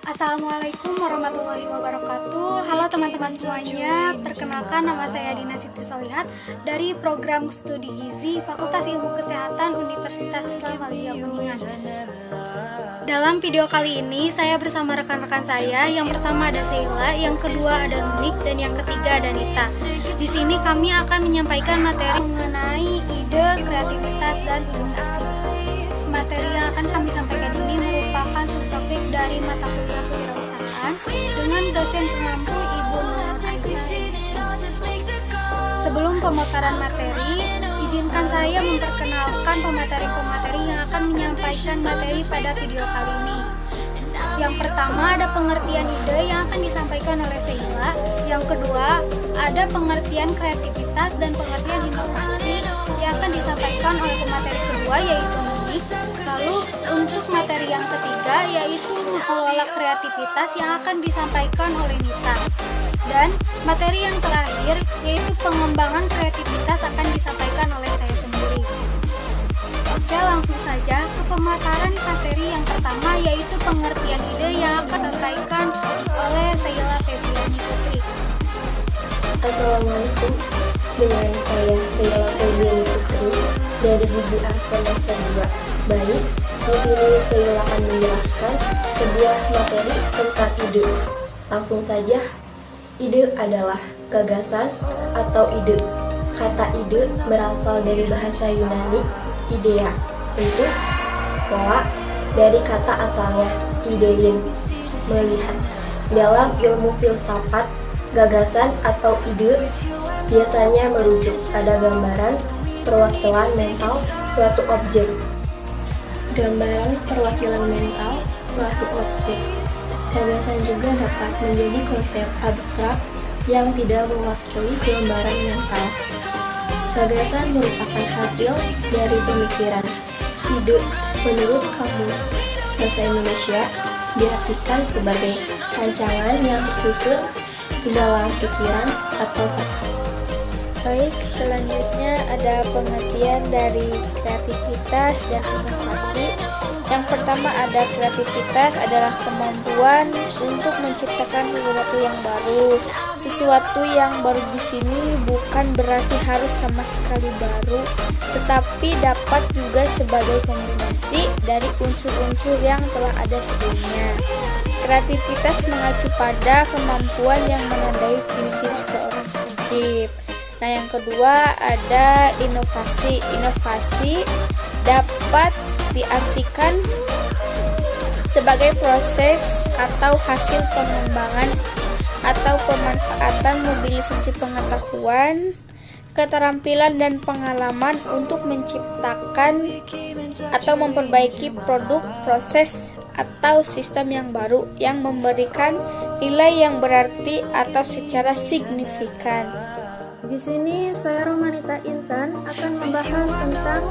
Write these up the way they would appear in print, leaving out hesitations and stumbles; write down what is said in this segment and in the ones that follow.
Assalamualaikum warahmatullahi wabarakatuh. Halo teman-teman semuanya, perkenalkan nama saya Dina Siti Solihat dari program studi gizi Fakultas Ilmu Kesehatan Universitas Islam Al-Hidayah Kuningan. Dalam video kali ini saya bersama rekan-rekan saya. Yang pertama ada Sheila, yang kedua ada Nunik, dan yang ketiga ada Nita. Di sini kami akan menyampaikan materi mengenai ide, kreativitas, dan inovasi. Materi yang akan kami sampaikan ini merupakan subtopik dari mata kuliah kewirausahaan dengan dosen pengampu Ibu Nur Aisyah. Sebelum pemaparan materi, izinkan saya memperkenalkan pemateri-pemateri yang akan menyampaikan materi pada video kali ini. Yang pertama ada pengertian ide yang akan disampaikan oleh Sheila. Yang kedua ada pengertian kreativitas dan pengertian inovasi yang akan disampaikan oleh pemateri kedua yaitu Nunik. Lalu untuk materi yang ketiga yaitu mengelola kreativitas yang akan disampaikan oleh Nita. Dan materi yang terakhir yaitu pengembangan kreativitas akan disampaikan oleh saya sendiri. Oke, langsung saja ke pemaparan materi yang pertama yaitu pengertian ide yang akan disampaikan oleh Sheila Febriani Putri. Assalamualaikum, dengan saya Sheila Febriani Putri dari Gigi A semester 2. Baik, di sini Sheila akan menjelaskan sebuah materi tentang ide. Langsung saja, ide adalah gagasan atau ide. Kata ide berasal dari bahasa Yunani idea, untuk pola dari kata asalnya idein, melihat. Dalam ilmu filsafat, gagasan atau ide biasanya merujuk pada gambaran perwakilan mental suatu objek. Gambaran perwakilan mental suatu objek. Gagasan juga dapat menjadi konsep abstrak yang tidak mewakili gambaran mental. Gagasan merupakan hasil dari pemikiran. Ide, menurut Kamus Bahasa Indonesia, diartikan sebagai rancangan yang tersusun di dalam pikiran atau hati. Baik, selanjutnya ada pengertian dari kreativitas dan inovasi. Yang pertama ada kreativitas adalah kemampuan untuk menciptakan sesuatu yang baru. Sesuatu yang baru di sini bukan berarti harus sama sekali baru, tetapi dapat juga sebagai kombinasi dari unsur-unsur yang telah ada sebelumnya. Kreativitas mengacu pada kemampuan yang menandai ciri-ciri seorang kreatif. Nah, yang kedua ada inovasi. Inovasi dapat diartikan sebagai proses atau hasil pengembangan atau pemanfaatan mobilisasi pengetahuan, keterampilan dan pengalaman untuk menciptakan atau memperbaiki produk, proses atau sistem yang baru yang memberikan nilai yang berarti atau secara signifikan. Di sini saya Romanita Intan akan membahas tentang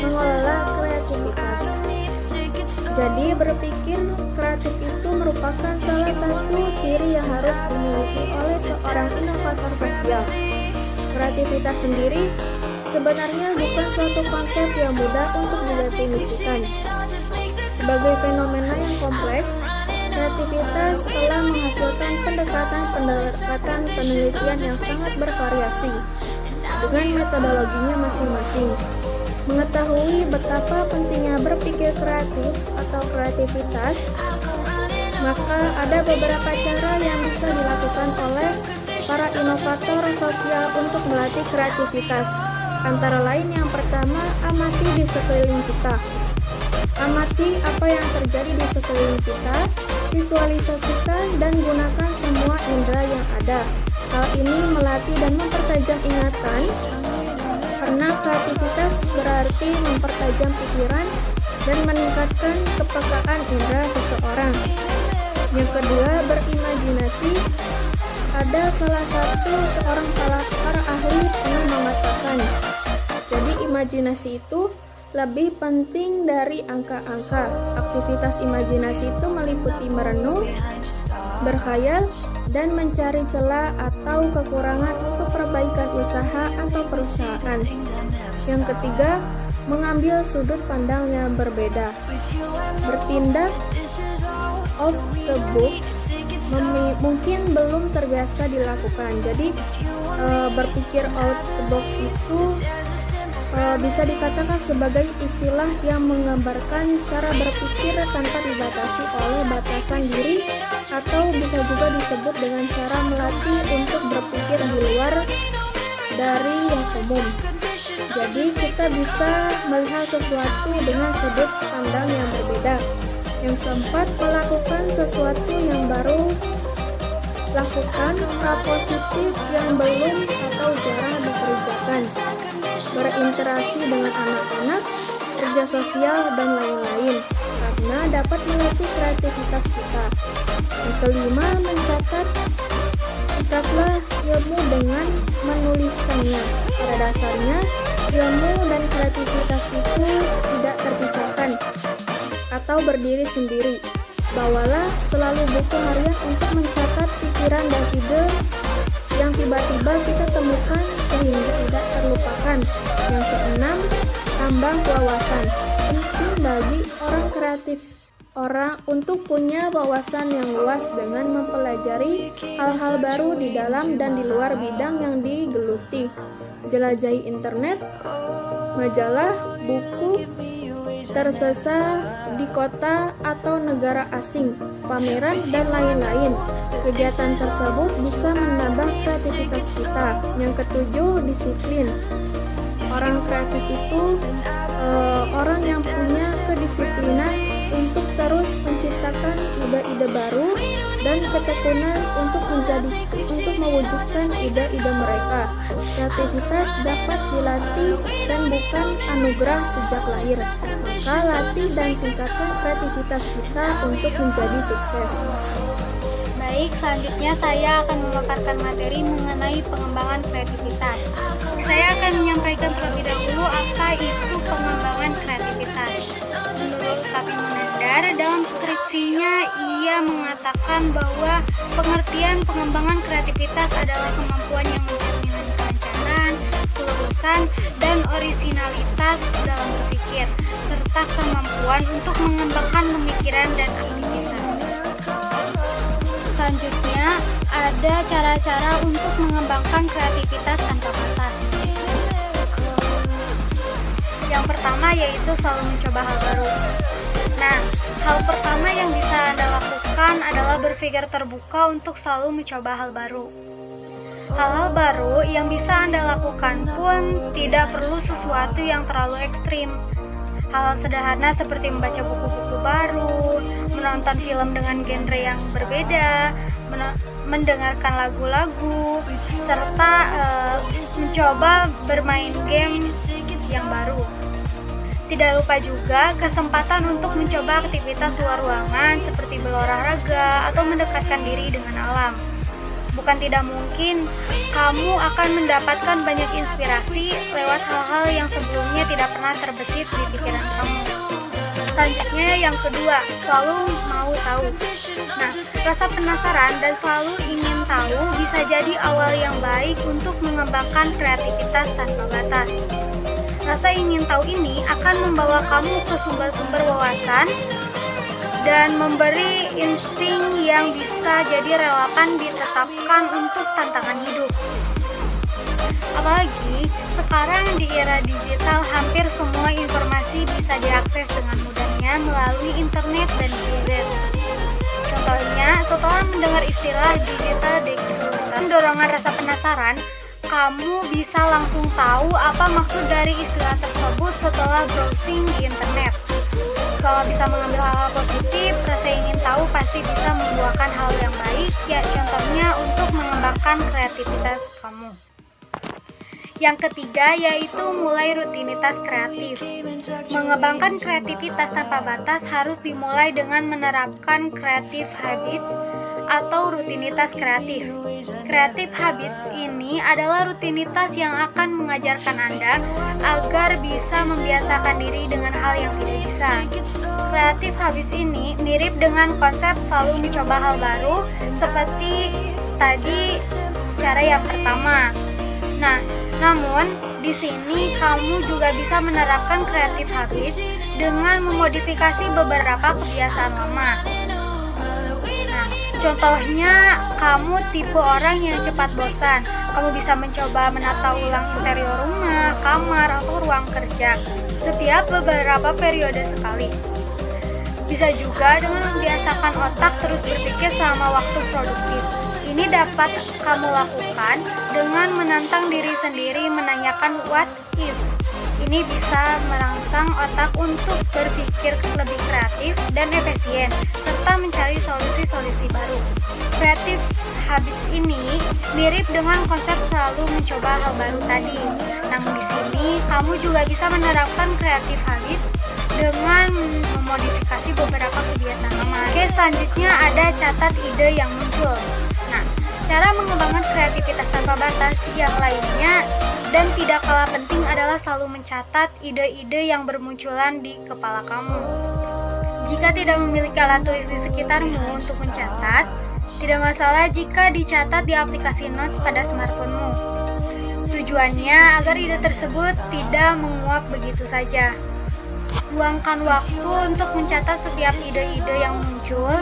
mengelola kreativitas. Jadi berpikir kreatif itu merupakan salah satu ciri yang harus dimiliki oleh seorang inovator sosial. Kreativitas sendiri sebenarnya bukan suatu konsep yang mudah untuk didefinisikan. Sebagai fenomena yang kompleks, kreativitas telah menghasilkan pendekatan penelitian yang sangat bervariasi dengan metodologinya masing-masing. Mengetahui betapa pentingnya berpikir kreatif atau kreativitas, maka ada beberapa cara yang bisa dilakukan oleh para inovator sosial untuk melatih kreativitas. Antara lain yang pertama, amati di sekeliling kita. Amati apa yang terjadi di sekeliling kita, visualisasikan dan gunakan semua indera yang ada. Hal ini melatih dan mempertajam ingatan, karena kreativitas berarti mempertajam pikiran dan meningkatkan kepekaan indera seseorang. Yang kedua, berimajinasi. Ada salah satu seorang para ahli pernah mengatakan, jadi imajinasi itu lebih penting dari angka-angka. Aktivitas imajinasi itu meliputi merenung, berkhayal, dan mencari celah atau kekurangan untuk perbaikan usaha atau perusahaan. Yang ketiga, mengambil sudut pandang yang berbeda. Bertindak of the book mungkin belum terbiasa dilakukan. Jadi berpikir out the box itu bisa dikatakan sebagai istilah yang menggambarkan cara berpikir tanpa dibatasi oleh batasan diri, atau bisa juga disebut dengan cara melatih untuk berpikir di luar dari yang umum. Jadi kita bisa melihat sesuatu dengan sudut pandang yang berbeda. Yang keempat, melakukan sesuatu yang baru. Lakukan hal positif yang belum atau jarang dikerjakan. Berinteraksi dengan anak-anak, kerja sosial, dan lain-lain, karena dapat melatih kreativitas kita. Yang kelima, mencatat. Catatlah ilmu dengan menuliskannya. Pada dasarnya, ilmu dan kreativitas itu tidak terpisahkan atau berdiri sendiri. Bawalah selalu buku harian untuk mencatat pikiran dan ide yang tiba-tiba kita temukan sehingga tidak terlupakan. Yang keenam, tambah wawasan. Penting bagi orang kreatif untuk punya wawasan yang luas dengan mempelajari hal-hal baru di dalam dan di luar bidang yang digeluti. Jelajahi internet, majalah, buku, tersesa di kota atau negara asing, pameran, dan lain-lain. Kegiatan tersebut bisa menambah kreativitas kita. Yang ketujuh, disiplin. Orang kreatif itu orang yang punya kedisiplinan untuk terus menciptakan ide-ide baru dan ketekunan untuk mewujudkan ide-ide mereka. Kreativitas dapat dilatih dan bukan anugerah sejak lahir. Maka latih dan tingkatkan kreativitas kita untuk menjadi sukses. Baik, selanjutnya saya akan memaparkan materi mengenai pengembangan kreativitas. Saya akan menyampaikan terlebih dahulu apa itu pengembangan kreativitas. Menurut Tapi Munandar, dalam skripsinya ia mengatakan bahwa pengertian pengembangan kreativitas adalah kemampuan yang mencerminkan kelancaran, kelulusan, dan orisinalitas dalam berpikir, serta kemampuan untuk mengembangkan pemikiran dan aktivitas. Selanjutnya, ada cara-cara untuk mengembangkan kreativitas tanpa batas. Yang pertama yaitu selalu mencoba hal baru. Nah, hal pertama yang bisa Anda lakukan adalah berpikir terbuka untuk selalu mencoba hal baru. Hal-hal baru yang bisa Anda lakukan pun tidak perlu sesuatu yang terlalu ekstrim. Hal-hal sederhana seperti membaca buku-buku baru, menonton film dengan genre yang berbeda, mendengarkan lagu-lagu, serta mencoba bermain game yang baru. Tidak lupa juga kesempatan untuk mencoba aktivitas luar ruangan seperti berolahraga atau mendekatkan diri dengan alam. Bukan tidak mungkin kamu akan mendapatkan banyak inspirasi lewat hal-hal yang sebelumnya tidak pernah terbesit di pikiran kamu. Selanjutnya yang kedua, selalu mau tahu. Nah, rasa penasaran dan selalu ingin tahu bisa jadi awal yang baik untuk mengembangkan kreativitas tanpa batas. Rasa ingin tahu ini akan membawa kamu ke sumber-sumber wawasan dan memberi insting yang bisa jadi relevan ditetapkan untuk tantangan hidup. Apalagi sekarang di era digital, hampir semua informasi bisa diakses dengan mudahnya melalui internet dan gadget. Contohnya, setelah mendengar istilah digital dexterity, dorongan rasa penasaran, kamu bisa langsung tahu apa maksud dari istilah tersebut setelah browsing di internet. Kalau bisa mengambil hal-hal positif, rasa ingin tahu pasti bisa membuahkan hal yang baik, ya contohnya untuk mengembangkan kreativitas kamu. Yang ketiga yaitu mulai rutinitas kreatif. Mengembangkan kreativitas tanpa batas harus dimulai dengan menerapkan creative habits atau rutinitas kreatif. Creative habits ini adalah rutinitas yang akan mengajarkan Anda agar bisa membiasakan diri dengan hal yang tidak bisa. Creative habits ini mirip dengan konsep selalu mencoba hal baru seperti tadi cara yang pertama. Nah, namun di sini kamu juga bisa menerapkan creative habits dengan memodifikasi beberapa kebiasaan lama. Contohnya, kamu tipe orang yang cepat bosan. Kamu bisa mencoba menata ulang interior rumah, kamar, atau ruang kerja setiap beberapa periode sekali. Bisa juga dengan membiasakan otak terus berpikir selama waktu produktif. Ini dapat kamu lakukan dengan menantang diri sendiri menanyakan what if. Ini bisa merangsang otak untuk berpikir lebih kreatif dan efisien, serta mencari solusi-solusi baru. Kreatif habits ini mirip dengan konsep selalu mencoba hal baru tadi. Namun di sini, kamu juga bisa menerapkan kreatif habits dengan memodifikasi beberapa kebiasaan lama. Oke, selanjutnya ada catat ide yang muncul. Nah, cara mengembangkan kreativitas tanpa batas yang lainnya dan tidak kalah penting adalah selalu mencatat ide-ide yang bermunculan di kepala kamu. Jika tidak memiliki alat tulis di sekitarmu untuk mencatat, tidak masalah jika dicatat di aplikasi Notes pada smartphone-mu. Tujuannya agar ide tersebut tidak menguap begitu saja. Luangkan waktu untuk mencatat setiap ide-ide yang muncul.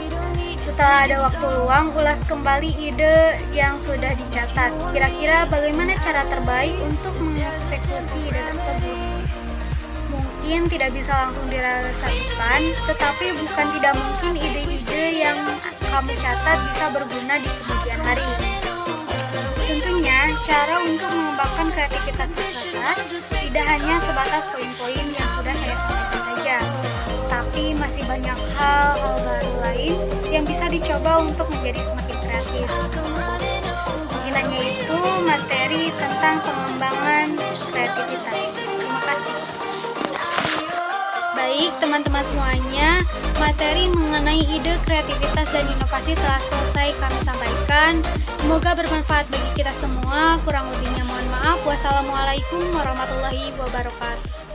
Setelah ada waktu luang, ulas kembali ide yang sudah dicatat. Kira-kira bagaimana cara terbaik untuk mengeksekusi ide tersebut? Mungkin tidak bisa langsung direalisasikan, tetapi bukan tidak mungkin ide-ide yang kamu catat bisa berguna di kemudian hari. Tentunya, cara untuk mengembangkan kreativitas terbatas tidak hanya sebatas poin-poin yang sudah saya sampaikan saja, tapi masih banyak hal baru lain yang bisa dicoba untuk menjadi semakin kreatif. Mungkin hanya itu materi tentang pengembangan kreativitas. Terima kasih. Baik, teman-teman semuanya, materi mengenai ide, kreativitas, dan inovasi telah selesai kami sampaikan. Semoga bermanfaat bagi kita semua. Kurang lebihnya mohon maaf. Wassalamualaikum warahmatullahi wabarakatuh.